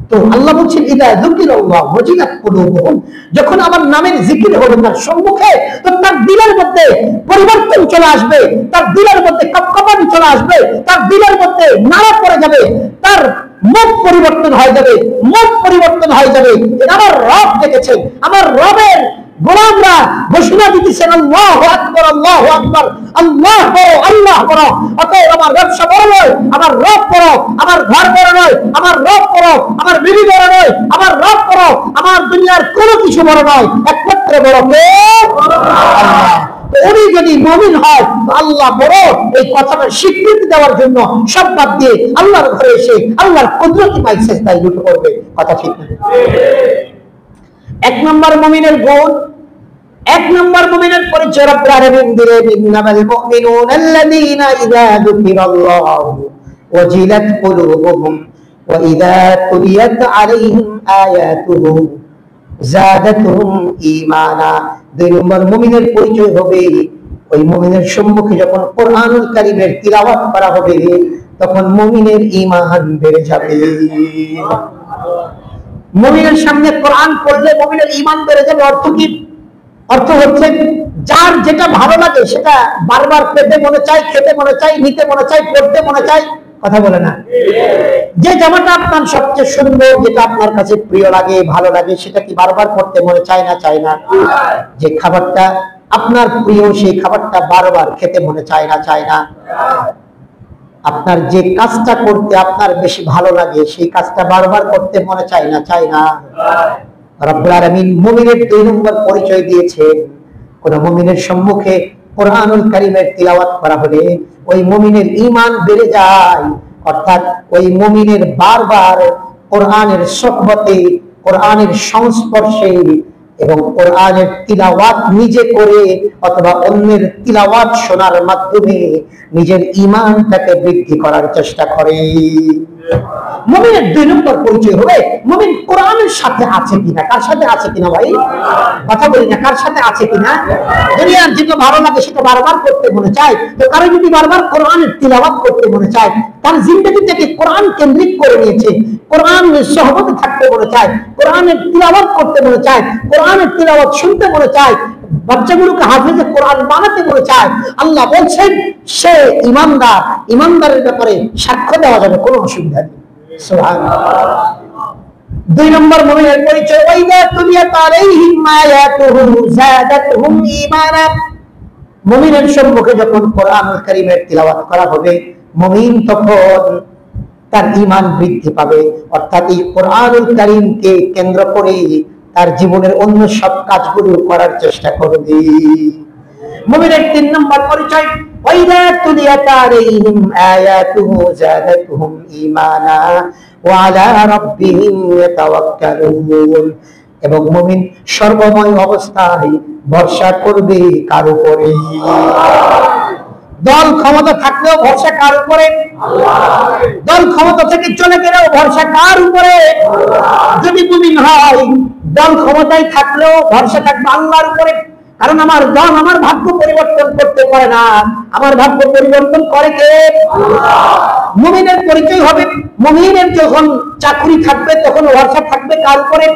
তো আল্লাহ বলছেন ইদা যুকিরাল্লাহ ওয়াজিলাত কুলুবুহুম, যখন আমার নামের জিকির হবে তার সম্মুখে, তো তার দিলের মধ্যে পরিবর্তন চলে আসবে, তার দিলের মধ্যে কপকপানি চলে আসবে, তার দিলের মধ্যে নাড়া পড়ে যাবে, তার মুখ পরিবর্তন হয়ে যাবে, মুখ পরিবর্তন হয়ে যাবে। আমার রব দেখেছেন, আমার রবের গোলামরা ঘোষণা দিতেছেন আল্লাহু আকবার, আল্লাহু আকবার, আল্লাহ বড়, আল্লাহ বড়। অতএব আমার ব্যবসা বড় নয়, আমার রব বড়, আমার ঘর বড় নয়, আমার রব বড়, আমার বিবি বড় নয়, আমার রব বড়, আমার দুনিয়ার কোনো কিছু বড় নয়, একমাত্র বড় কে? আল্লাহ। উনি যদি মুমিন হয় আল্লাহ বড়, এই কথাটার স্বীকৃতি দেওয়ার জন্য সব বাদ দিয়ে আল্লাহর ঘরে এসে আল্লাহর কুদরতি পাই সেজদায় লুটে পড়বে। কথা ঠিক না? এক নম্বর মুমিনের গুণ, এক নম্বর মুমিনের পরিচয় রব্বুল আলামিন দিলেন, ইন্নামাল মুমিনুনা আল্লাযীনা ইযা যুকিরাল্লাহু ওয়াজিলাত কুলুবুহুম ওয়া ইযা তুলিয়াত আলাইহিম আয়াতুহু যাদাতুহুম ঈমানা। দুই নম্বর মুমিনের পরিচয় হবে, ওই মুমিনের সম্মুখে যখন কোরআনুল কারীমের তিলাওয়াত করা হবে তখন মুমিনের ঈমান বেড়ে যাবে। মুমিনের সামনে কোরআন পড়লে মুমিনের ঈমান বেড়ে যাবে। অর্থ কি? অর্থ হচ্ছে যার যেটা ভালো লাগে সেটা বারবার পেতে মনে চায়, খেতে মনে চায়, নিতে মনে চায়, পড়তে মনে চায়। কথা বলে না? যে জামাটা আপনার সবচেয়ে সুন্দর, যেটা আপনার কাছে প্রিয় লাগে, ভালো লাগে, সেটা কি বারবার পড়তে মনে চায় না? চায় না? যে খাবারটা আপনার প্রিয় সেই খাবারটা বারবার খেতে মনে চায় না? চায় না? আপনার যে কাজটা করতে আপনার বেশি ভালো লাগে সেই কাজটা বারবার করতে মনে চায় না? চায় না? রব্বুল আলামিন মুমিনের দুই নম্বর পরিচয় দিয়েছেন, কোন মুমিনের সম্মুখে কোরআনুল কারীমের তিলাওয়াত করা হলে ওই মুমিনের ঈমান বেড়ে যায়। অর্থাৎ ওই মুমিনের বারবার কোরআনের সুহবতে, কোরআনের সংস্পর্শে এবং কোরআনের তিলাওয়াত নিজে করে অথবা অন্যের তিলাওয়াত শোনার মাধ্যমে নিজের ঈমানটাকে বৃদ্ধি করার চেষ্টা করে। মুমিনের দুই নম্বর পরিচয় হবে মুমিন কোরআনের সাথে আছে কিনা। কার সাথে আছে কিনা ভাই? কথা বলি না, কার সাথে আছে কিনা? দুনিয়ার যেটা ভালো লাগে সেটা বারবার করতে মনে চায়, তো কারো যদি বারবার কোরআনের তিলাওয়াত করতে মনে চায়, তার জিন্দেগিটাকে কোরআন কেন্দ্রিক করে নিয়েছে, কোরআনের সহবতে থাকতে মনে চায়, কোরআনের তিলাওয়াত করতে মনে চায়, কোরআনের তিলাওয়াত শুনতে মনে চায়, বাচ্চাগুলোকে হাফেজে কোরআন বানাতে মনে চায়, আল্লাহ বলছেন সে ঈমানদার। ঈমানদারের ব্যাপারে সাক্ষ্য দেওয়া যাবে, কোনো অসুবিধা নেই। সুবহানাল্লাহ। দুই নম্বর মুমিনের পরিচয়, ওয়াইদা তুলিয়াত আলাইহিম আয়াতুহু যাদাতুহুম ঈমানা। মুমিনের সম্মুখে যখন কোরআনুল কারীমের তিলাওয়াত করা হবে মুমিন তখন তার ঈমান বৃদ্ধি পাবে। অর্থাৎ এই কোরআনুল কারীমকে কেন্দ্র করে তার জীবনের অন্য সব কাজগুলো করার চেষ্টা করবে। মুমিনের তিন নম্বর পরিচয়, ওয়াইদা তুলিয়াত আলাইহিম আয়াতুহু যাদাতুহুম ঈমানা ওয়া আলা রাব্বিহিম ইয়াতাওয়াক্কালুন। এবং মুমিন সর্বময় অবস্থায় ভরসা করবে কার উপরে? দল ক্ষমতা থাকলেও ভরসা কার উপরে? দল ক্ষমতা থেকে চলে গেলেও ভরসা কার উপরে? যদি মুমিন হয় দল ক্ষমতায় থাকলেও ভরসা থাকবে আল্লাহর উপরে। কারণ আমার দল আমার ভাগ্য পরিবর্তন করতে পারে না, আমার ভাগ্য পরিবর্তন করে কে? মুমিনের পরিচয় হবে, মুমিনের যখন চাকরি থাকবে তখন ভরসা থাকবে কার উপরে?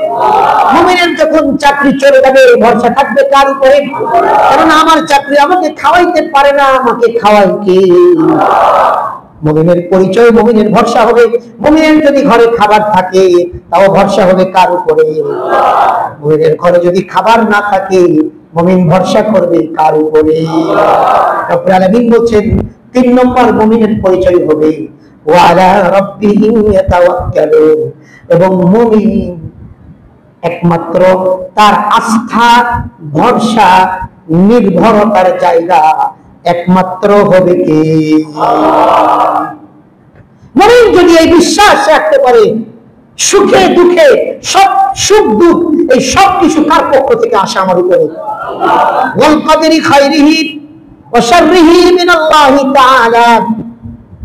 মুমিনের যখন চাকরি চলে যাবে ভরসা থাকবে কার উপরে? কারণ আমার চাকরি আমাকে খাওয়াইতে পারে না, আমাকে খাওয়াই কে? মুমিনের পরিচয়, মুমিনের ভরসা হবে। মুমিনের যদি ঘরে খাবার থাকে তাও ভরসা হবে কার উপরে? মুমিনের ঘরে যদি খাবার না থাকে মুমিন ভরসা করবে কার উপরে? রব্বুল আলামিন বলেন তিন নম্বর মুমিনের পরিচয় হবে ওয়া আলা রাব্বিহিম ইয়াতাওয়াক্কালুন। এবং মুমিন একমাত্র তার আস্থা, ভরসা, নির্ভরতার জায়গা একমাত্র হবে কে? মুমিন যদি এই বিশ্বাস রাখতে পারে সুখে দুঃখে সব সুখ দুঃখ এই সব কিছু কার পক্ষ থেকে আসে? আমার উপরে। ওয়াল কদরি খাইরিহি ওয়া শাররিহি মিনাল্লাহি তাআলা।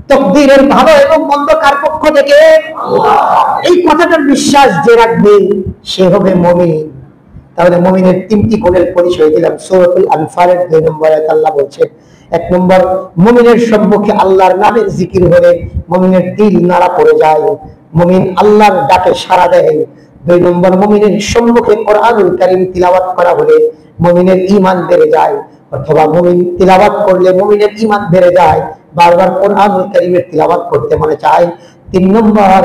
তাকদীরের ভালো এবং মন্দ কার পক্ষ থেকে? এই কথাটার বিশ্বাস যে রাখবে সে হবে মুমিন। তাহলে মুমিনের তিনটি গুণের পরিচয় দিলাম। সূরাতুল আনফালের 2 নম্বর আয়াতে আল্লাহ বলছেন এক নম্বর, মুমিনের সম্মুখে আল্লাহর নামের জিকির হলে মুমিনের দিল নাড়া পড়ে যায়, মুমিন আল্লাহর ডাকে সাড়া দেয়। দুই নম্বর, মুমিনের সম্মুখে কোরআনুল কারীম তিলাওয়াত করা হলে মুমিনের ঈমান বেড়ে যায়, অথবা মুমিন তিলাওয়াত করলে মুমিনের ঈমান বেড়ে যায়, বারবার কোরআনুল কারীমের তিলাওয়াত করতে মনে চায়। তিন নম্বর,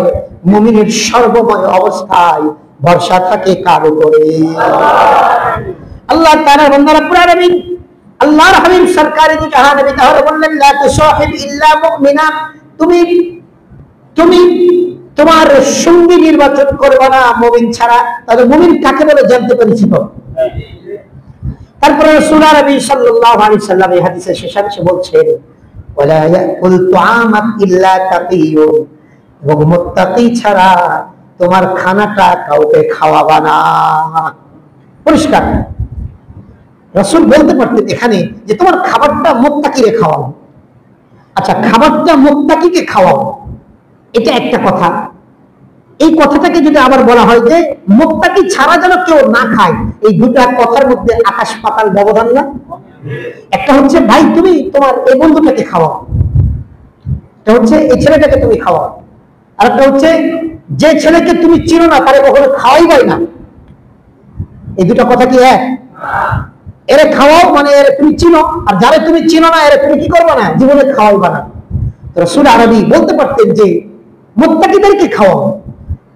মুমিনের সর্বময় অবস্থায় ভরসা থাকে কার উপরে? আল্লাহ তাআলা বান্দারা পুরা নবী আল্লাহর হাবিব সরকারে দু জাহান নবী তাহলে বললেন, লা তুসাহিব ইল্লা মুমিনা, তুমি তুমি তোমার সঙ্গী নির্বাচন করবে না মুমিন ছাড়া। তাহলে মুমিন কাকে বলে জানতে পেরেছি তো। তারপরে রাসূল নবী সাল্লাল্লাহু আলাইহি সাল্লাম এই হাদিসের শেষাংশে বলছেন, ওয়ালা ইয়াকুল তুআমাক ইল্লা তাকিয়ুন, এবং মুত্তাকি ছাড়া তোমার খানাটা কাউকে খাওয়াবা না। পরিষ্কার রাসূল বলতে পারতেন এখানে যে তোমার খাবারটা মুত্তাকিরে খাওয়াও। আচ্ছা, খাবারটা মুত্তাকিকে খাওয়াও, এটা একটা কথা। এই কথাটাকে যদি আবার বলা হয় যে মুত্তাকি ছাড়া যেন কেউ না খায়, এই দুটা কথার মধ্যে আকাশ পাতাল ব্যবধান না? একটা হচ্ছে ভাই তুমি তোমার এই বন্ধুটাকে খাওয়াও, এটা হচ্ছে এই ছেলেটাকে তুমি খাওয়াও, আর একটা হচ্ছে যে ছেলেকে তুমি চিনো না তারে কখনো খাওয়াইবাই না। এই দুটা কথা কি এক? এরে খাওয়াও মানে এরে তুমি চিনো, আর যারা তুমি চিনো না এরে তুমি কি করবে না, জীবনে খাওয়াইবা না। রাসূল আরবি বলতে পারতেন যে মুত্তাকিদেরকে খাওয়াও।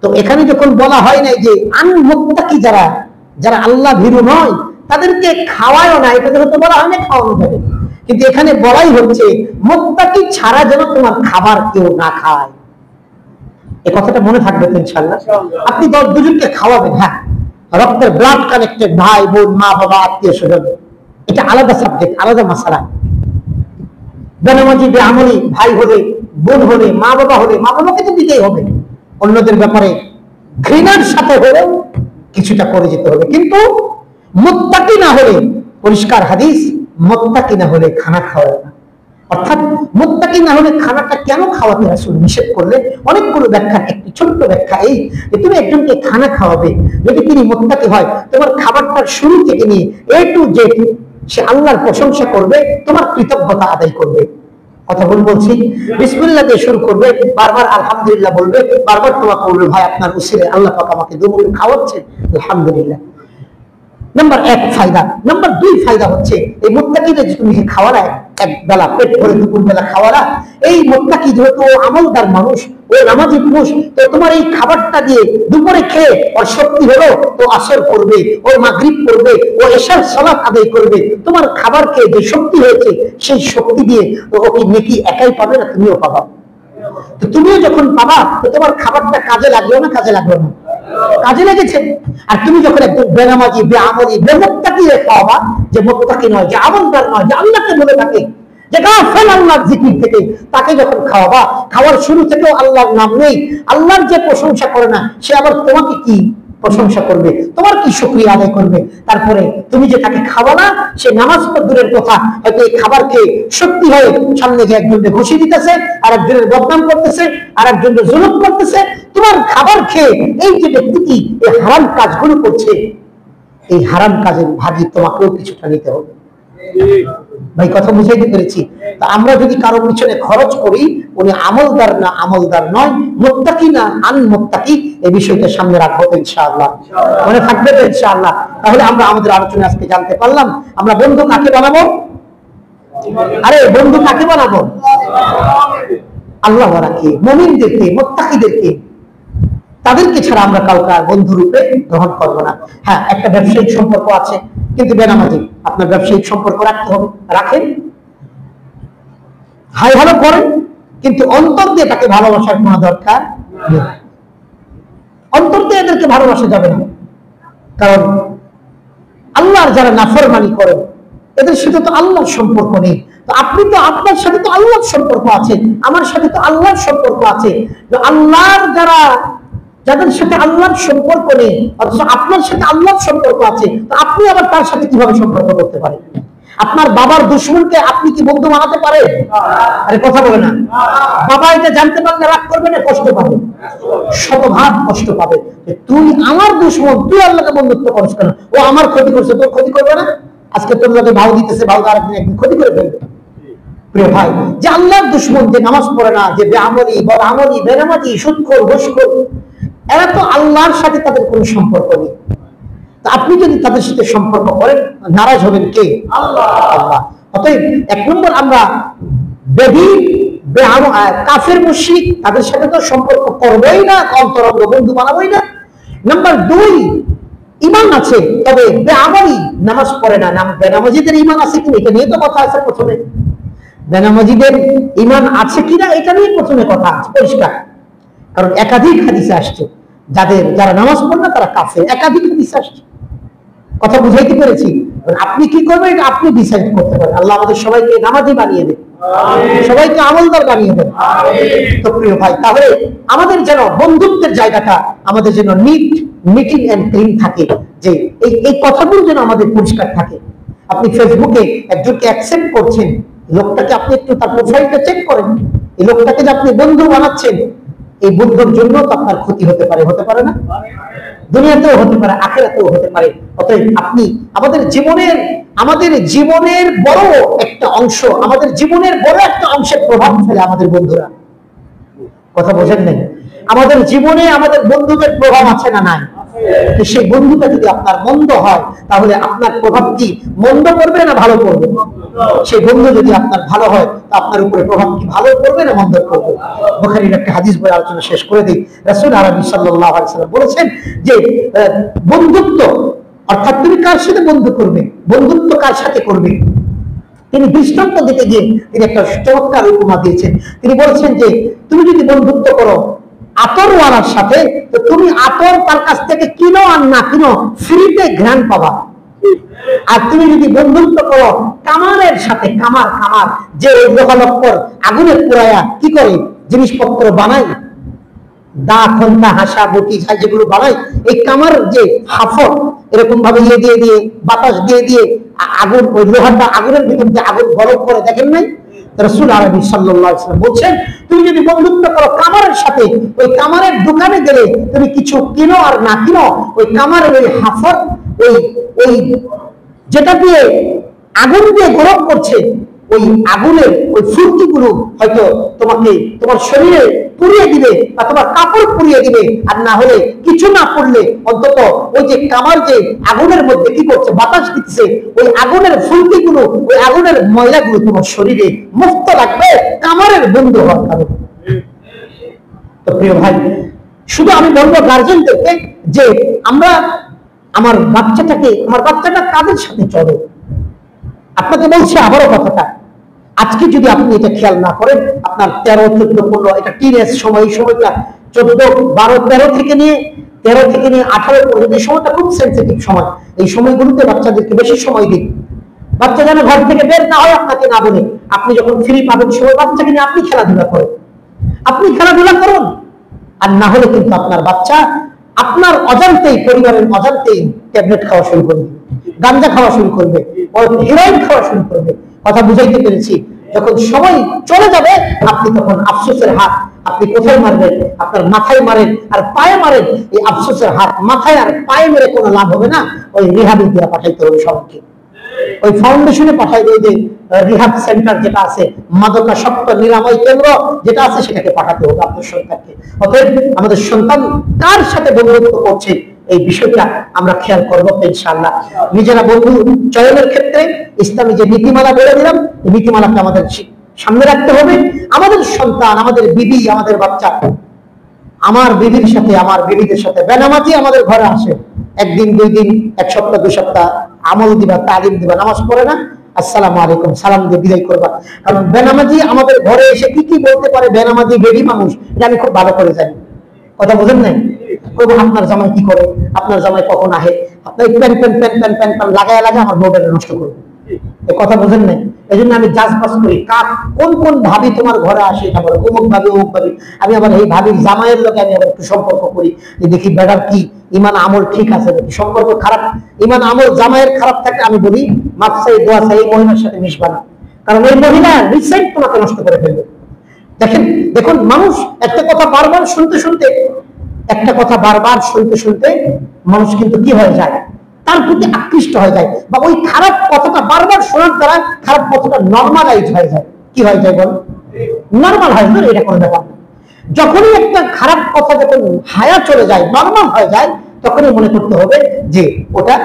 তো এখানে যখন বলা হয় নাই যে আন মুত্তাকি যারা যারা আল্লাহ ভীরু নয় তাদেরকে খাওয়ায়ও না, এটা তো বলা হয় না খাওয়ানো যাবে, কিন্তু এখানে বলাই হচ্ছে মুত্তাকি ছাড়া যেন তোমার খাবার কেউ না খায়। এই কথাটা মনে থাকবে তো ইনশাআল্লাহ। আপনি দুজনকে খাওয়াবেন, হ্যাঁ রক্তের ব্লাড কানেক্টেড ভাই বোন মা বাবা আত্মীয় স্বজন, এটা আলাদা সাবজেক্ট, আলাদা মাসালা। বেনামাজি বেআমলি ভাই হলে বোন হলে মা বাবা হলে মা বাবাকে তো দিতেই হবে, অন্যদের ব্যাপারে ঘৃণার সাথে হলে কিছুটা করে যেতে হবে। কিন্তু মুত্তাকি না হলে, পরিষ্কার হাদিস, মুত্তাকি না হলে খানা খাওয়াবে না। অর্থাৎ মুত্তাকি না হলে খানাটা কেন খাওয়াতে রাসূল নিষেধ করলেন, অনেকগুলো ব্যাখ্যা। একটি ছোট্ট ব্যাখ্যা এই যে তুমি একজনকে খানা খাওয়াবে যদি তিনি মুত্তাকি হয়, তোমার খাবারটার শুরু থেকে নিয়ে এ টু জেড সে আল্লাহর প্রশংসা করবে, তোমার কৃতজ্ঞতা আদায় করবে। কথা বলছি, বিসমিল্লাহ দিয়ে শুরু করবে, বারবার আলহামদুলিল্লাহ বলবে, বারবার তোমাকে বলবে ভাই আপনার উসিলে আল্লাহ পাক আমাকে দুমুল খাওয়াচ্ছেন, আলহামদুলিল্লাহ। নাম্বার এক ফায়দা। নাম্বার দুই ফায়দা হচ্ছে এই মুত্তাকিদের যে তুমি খাওয়ালা, এক বেলা পেট ভরে দুপুর বেলা খাওয়ালা, এই মুত্তাকি যেহেতু আমলদার মানুষ, ও নামাজি পুরুষ, তো তোমার এই খাবারটা দিয়ে দুপুরে খেয়ে ওর শক্তি হলো, তো আসর করবে, ও মাগরিব করবে, ও এশার সালাত আদায় করবে। তোমার খাবার খেয়ে যে শক্তি হয়েছে সেই শক্তি দিয়ে ও কি নেকি একাই পাবে না, তুমিও পাবা। তো তুমিও যখন পাবা তো তোমার খাবারটা কাজে লাগলো না, কাজে লাগলো না, কাজে লেগেছে। আর তুমি যখন একদম বেনামাজি বেআমলি বেমুত্তাকি খাওয়াবা, যে মুত্তাকি নয়, যে আমলদার নয়, যে আল্লাহকে বলে থাকে, যে গাফেল আল্লাহর জিকির থেকে, তাকে যখন খাওয়াবা, খাওয়ার শুরু থেকেও আল্লাহর নাম নেই, আল্লাহর যে প্রশংসা করে না সে আবার তোমাকে কি প্রশংসা করবে, তোমার কি শুকরিয়া আদায় করবে? তারপরে তুমি যে তাকে খাওয়ালা, সে নামাজ তো দূরের কথা, হয়তো এই খাবার খেয়ে শক্তি হয়ে সামনে যে একজনকে ঘুষি দিতেছে, আর একজনের বদনাম করতেছে, আর একজনের জুলুম করতেছে। তোমার খাবার খেয়ে এই যে ব্যক্তিটি এই হারাম কাজগুলো করছে, এই হারাম কাজের ভাগী তোমাকেও কিছুটা নিতে হবে। ভাই কথা বুঝাইতে পেরেছি? তা আমরা যদি কারো পিছনে খরচ করি, উনি আমলদার না আমলদার নয়, মুত্তাকি না আনমুত্তাকি, এই বিষয়টা সামনে রাখবো ইনশাআল্লাহ, মনে থাকবে তো ইনশাআল্লাহ। তাহলে আমরা আমাদের আলোচনা আজকে জানতে পারলাম আমরা বন্ধু কাকে বানাবো। আরে বন্ধু কাকে বানাবো? আল্লাহ ওয়ালাকে, মুমিনদেরকে, মুত্তাকিদেরকে, তাদেরকে ছাড়া আমরা কাউকে বন্ধু রূপে গ্রহণ করবো না। হ্যাঁ, একটা ব্যবসায়িক সম্পর্ক আছে, কিন্তু বেনামাজি, আপনার ব্যবসায়িক সম্পর্ক রাখতে হবে, রাখেন, হাই ভালো করেন, কিন্তু অন্তর দিয়ে তাকে ভালোবাসার কোনো দরকার নেই। অন্তর দিয়ে এদেরকে ভালোবাসা যাবে না, কারণ আল্লাহর যারা নাফরমানি করেন এদের সাথে তো আল্লাহর সম্পর্ক নেই। তো আপনি তো, আপনার সাথে তো আল্লাহর সম্পর্ক আছে, আমার সাথে তো আল্লাহর সম্পর্ক আছে। তো আল্লাহর যাদের সাথে আল্লাহর সম্পর্ক নেই, অথচ আপনার সাথে আল্লাহর সম্পর্ক আছে, তো আপনি আবার তার সাথে কিভাবে সম্পর্ক করতে পারেন? আপনার বাবার দুশমনকে আপনি কি বন্ধু বানাতে পারেন? আরে কথা বলে না। বাবা এটা জানতে পারলে রাগ করবে না, কষ্ট পাবে, শতভাগ কষ্ট পাবে। তুই আমার দুশমন, তুই আল্লাহকে বন্ধুত্ব করিস কেন? ও আমার ক্ষতি করছে, তোর ক্ষতি করবে না? আজকে তোর লোকে ভাও দিতেছে, ভাও আরেকদিন একদিন ক্ষতি করে ফেলবে। প্রিয় ভাই, যে আল্লাহর দুশমন, যে নামাজ পড়ে না, যে বেআমলি, বদআমলি, বেনামাজি, সুদখোর, ঘুষখোর, এরা তো আল্লাহর সাথে তাদের কোনো সম্পর্ক নেই। তা আপনি যদি তাদের সাথে সম্পর্ক করেন, নারাজ হবেন কে? আল্লাহ। অতএব 1 নম্বর, আমরা বেদিন, কাফের, মুশরিক, তাদের সাথে তো সম্পর্ক করবোই না, অন্তরঙ্গ বন্ধু বানাবোই না। নাম্বার 2, ঈমান আছে তবে বেআমলি, নামাজ পড়ে না। বেনামাজিদের ঈমান আছে কিনা এটা নিয়ে তো কথা আছে প্রথমে। বেনামাজিদের ঈমান আছে কিনা এটা নিয়ে প্রথমে কথা আছে পরিষ্কার, কারণ একাধিক হাদিসে আসছে যারা নামাজ পড়ে না তারা কাফের, একাধিক হাদিসে আসছে। কথা বুঝাইতে পেরেছি? আপনি কি করবেন এটা আপনি ডিসাইড করতে পারেন। আল্লাহ আমাদের সবাইকে নামাজি বানিয়ে দেন, সবাইকে আমলদার বানিয়ে দেন। তো প্রিয় ভাই, তাহলে আমাদের যেন বন্ধুত্বের জায়গাটা আমাদের যেন নিটিং এন্ড ক্লিন থাকে, যে এই কথাগুলো যেন আমাদের পরিষ্কার থাকে। আপনি ফেসবুকে একজনকে অ্যাকসেপ্ট করছেন, লোকটাকে আপনি একটু তার প্রোফাইলটা চেক করেন। এই লোকটাকে যে আপনি বন্ধু বানাচ্ছেন, এই বন্ধুর জন্য তো আপনার ক্ষতি হতে পারে না? দুনিয়াতেও হতে পারে, আখিরাতেও হতে পারে। অতএব আপনি আমাদের জীবনের বড় একটা অংশ, আমাদের জীবনের বড় একটা অংশের প্রভাব ফেলে আমাদের বন্ধুরা। কথা বোঝেন নাই? আমাদের জীবনে আমাদের বন্ধুদের প্রভাব আছে না নাই? সেই বন্ধুটা যদি আপনার মন্দ হয়, তাহলে আপনার প্রভাব কি মন্দ করবে না ভালো করবে? সেই বন্ধু যদি আপনার ভালো হয়, তা আপনার উপরে প্রভাব কি ভালো করবে না মন্দ করবে? বুখারীর একটা হাদিস বলে আলোচনা শেষ করে দিই। রাসূল আরবি সাল্লাল্লাহু আলাইহি ওয়াসাল্লাম বলেছেন যে বন্ধুত্ব অর্থাৎ তুমি কার সাথে বন্ধু করবে, বন্ধুত্ব কার সাথে করবে, তিনি দৃষ্টান্ত দিতে গিয়ে তিনি একটা চমৎকার উপমা দিয়েছেন। তিনি বলেছেন যে তুমি যদি বন্ধুত্ব করো আতরওয়ালার সাথে, তো তুমি আতর তার কাছ থেকে কিনো আর না কিনো, ফ্রিতে ঘ্রাণ পাবা। আর তুমি যদি বন্ধুত্ব করো কামারের সাথে, কামার যে লোহালক্কর আগুনে পুরায়া কি করে জিনিসপত্র বানায়, দা, খন্তা, হাসা, বটি, যেগুলো বানায়, এই কামার যে হাফর এরকম ভাবে দিয়ে বাতাস দিয়ে আগুন, ওই লোহাটা আগুনের ভিতর দিয়ে আগুন গরম করে, দেখেন নাই? রাসূল আরবি সাল্লাল্লাহু আলাইহি ওয়াসাল্লাম বলছেন তুমি যদি বন্ধুত্ব করো কামারের সাথে, ওই কামারের দোকানে গেলে তুমি কিছু কিনো আর না কিনো, ওই কামারের ওই হাফর, ওই যেটা দিয়ে আগুন দিয়ে গরম করছে, ওই আগুনের ওই ফুলকিগুলো হয়তো তোমাকে তোমার শরীরে পুড়িয়ে দিবে বা তোমার কাপড় পুড়িয়ে দিবে, আর না হলে কিছু না পড়লে অন্তত ওই যে কামার যে আগুনের মধ্যে কি করছে, বাতাস দিচ্ছে, ওই আগুনের ফুলকিগুলো, ওই আগুনের ময়লাগুলো তোমার শরীরে মুক্ত রাখবে কামারের বন্ধু হওয়ার কারণে। তো প্রিয় ভাই, শুধু আমি বলবো গার্জেনদেরকে যে আমার বাচ্চাটা কাদের সাথে চলে। আপনাকে বলছি আবারও কথাটা, আজকে যদি আপনি এটা খেয়াল না করেন, আপনার 13, 14, 15 এটা টিনেজ সময়, এই সময়টা 14, 12, 13 থেকে নিয়ে 18 পর্যন্ত, এই সময়টা খুব সেন্সিটিভ সময়। এই সময়গুলোতে বাচ্চাদেরকে বেশি সময় দিন। বাচ্চা যেন ঘর থেকে বের না হয় আপনাকে না বলে। আপনি যখন ফ্রি পাবেন সময়, বাচ্চাকে নিয়ে আপনি খেলাধুলা করুন, আর না হলে কিন্তু আপনার বাচ্চা আপনার অজান্তেই, পরিবারের অজান্তেই ট্যাবলেট খাওয়া শুরু করবে, গাঁজা খাওয়া শুরু করবে, হেরোইন খাওয়া শুরু করবে। কথা বুঝাইতে পেরেছি? যখন সময় চলে যাবে, আপনি তখন আফসোসের হাত আপনি কোথায় মারবেন? আপনার মাথায় মারেন আর পায়ে মারেন। এই আফসোসের হাত মাথায় আর পায়ে মেরে কোনো লাভ হবে না। ওই রিহাবে দিয়ে পাঠাইতে হবে সবকে, ওই ফাউন্ডেশনে পাঠাই দেয়, যে রিহাব সেন্টার যেটা আছে, মাদকাসক্ত নিরাময় কেন্দ্র যেটা আছে, সেটাকে পাঠাতে হবে আপনার সন্তানকে। অতএব আমাদের সন্তান কার সাথে বন্ধুত্ব করছে, এই বিষয়টা আমরা খেয়াল করবো ইনশাআল্লাহ। নিজেরা বন্ধু চয়নের ক্ষেত্রে ইসলামী যে নীতিমালা বলে দিলাম, এই নীতিমালাকে আমাদের সামনে রাখতে হবে। আমাদের সন্তান, আমাদের বিবি, আমাদের বাচ্চা, আমার বিবির সাথে, আমার বিবিদের সাথে বেনামাজি আমাদের ঘরে আসে, 1 দিন 2 দিন 1 সপ্তাহ 2 সপ্তাহ আমল দিবা, তালিম দিবা, নামাজ পড়ে না, আসসালামু আলাইকুম সালাম দিয়ে বিদায় করবা। কারণ বেনামাজি আমাদের ঘরে এসে কি বলতে পারে, বেনামাজি বেডি মানুষ, এটা আমি খুব ভালো করে জানি। কথা বুঝেন নাই? আপনার জামাই কি করে, আপনার জামাই কখন আহে, আপনার প্যান লাগায় আমার বউটা নষ্ট করবে, কথা বোঝেন নাই? এই জন্য আমি যাচবাস করি কোন ভাবি তোমার ঘরে আসে, এটা বলে অমুক ভাবি অমুক ভাবি। আমি আবার এই ভাবির জামাইয়ের লোকে আমি আবার একটু সম্পর্ক করি, যে দেখি বেটার কি ইমান আমল ঠিক আছে নাকি। সম্পর্ক খারাপ, ইমান আমল জামাইয়ের খারাপ থাকে, আমি বলি মাপ চাই, দোয়া চাই, এই মহিলার সাথে মিশবা না, কারণ এই মহিলা রিসেন্ট তোমাকে নষ্ট করে ফেলবে। দেখুন মানুষ একটা কথা বারবার শুনতে মানুষ কিন্তু কি হয়ে যায়, তার প্রতি আকৃষ্ট হয়ে যায়, বা ওই খারাপ কথাটা বারবার শোনার দ্বারা খারাপ কথাটা নর্মালাইজ হয়ে যায়। কি হয়ে যায় বল, নর্মাল হয়ে যায়, এটা কোনো ব্যাপার না। যখনই একটা খারাপ কথা যখন হায়া চলে যায়, নর্মাল হয়ে যায়, তখনই মনে করতে হবে যে ওটা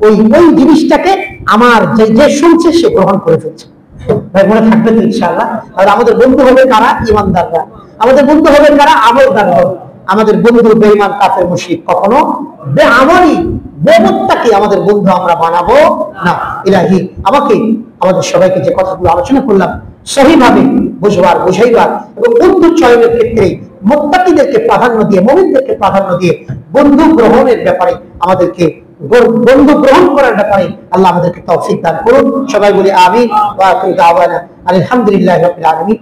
ওই ওই জিনিসটাকে আমার যে শুনছে সে গ্রহণ করে ফেলছে। ভাই মনে থাকবে তো ইনশাআল্লাহ। আর আমাদের বন্ধু হবে কারা? ইমানদাররা। আমাদের বন্ধু হবে কারা? আমলদাররা। আমাদের বন্ধু বেঈমান কাফের মুশরিক কখনো বেআমলি বেমুত্তাকি আমাদের বন্ধু আমরা বানাবো না। ইলাহি আমাকে আমাদের সবাইকে যে কথাগুলো আলোচনা করলাম সহিভাবে বুঝবার, বুঝাইবার এবং বন্ধু চয়নের ক্ষেত্রে মুত্তাকিদেরকে প্রাধান্য দিয়ে, মুমিনদেরকে প্রাধান্য দিয়ে বন্ধু গ্রহণের ব্যাপারে আমাদেরকে, বন্ধু গ্রহণ করার ব্যাপারে আল্লাহ আমাদেরকে তৌফিক দান করুন। সবাই বলি আমিন ওয়া আখিরু দাওয়ানা আলহামদুলিল্লাহি রাব্বিল আলামিন।